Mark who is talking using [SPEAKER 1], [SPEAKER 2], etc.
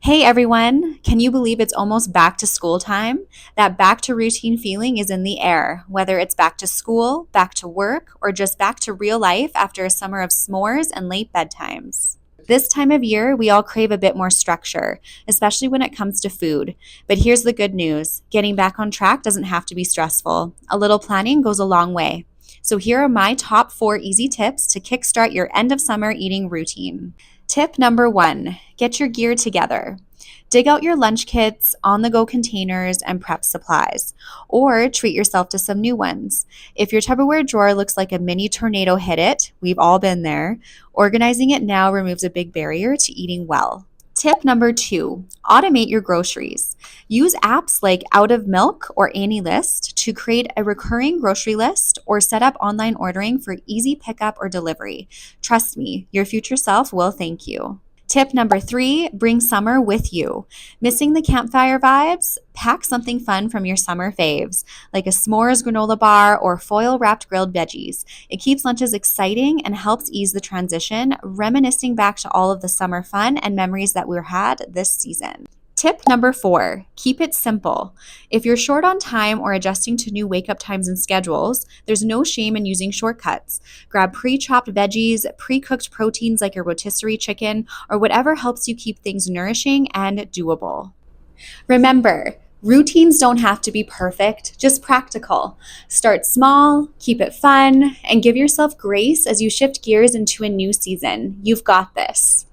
[SPEAKER 1] Hey everyone, can you believe it's almost back to school time? That back to routine feeling is in the air, whether it's back to school, back to work, or just back to real life after a summer of s'mores and late bedtimes. This time of year, we all crave a bit more structure, especially when it comes to food. But here's the good news, getting back on track doesn't have to be stressful. A little planning goes a long way. So here are my top 4 easy tips to kickstart your end of summer eating routine. Tip number 1, get your gear together. Dig out your lunch kits, on the go containers, and prep supplies, or treat yourself to some new ones. If your Tupperware drawer looks like a mini tornado hit it, we've all been there, organizing it now removes a big barrier to eating well. Tip number 2, automate your groceries. Use apps like Out of Milk or AnyList to create a recurring grocery list or set up online ordering for easy pickup or delivery. Trust me, your future self will thank you. Tip number 3, bring summer with you. Missing the campfire vibes? Pack something fun from your summer faves, like a s'mores granola bar or foil wrapped grilled veggies. It keeps lunches exciting and helps ease the transition, reminiscing back to all of the summer fun and memories that we had this season. Tip number 4, keep it simple. If you're short on time or adjusting to new wake up times and schedules, there's no shame in using shortcuts. Grab pre-chopped veggies, pre-cooked proteins like a rotisserie chicken, or whatever helps you keep things nourishing and doable. Remember, routines don't have to be perfect, just practical. Start small, keep it fun, and give yourself grace as you shift gears into a new season. You've got this.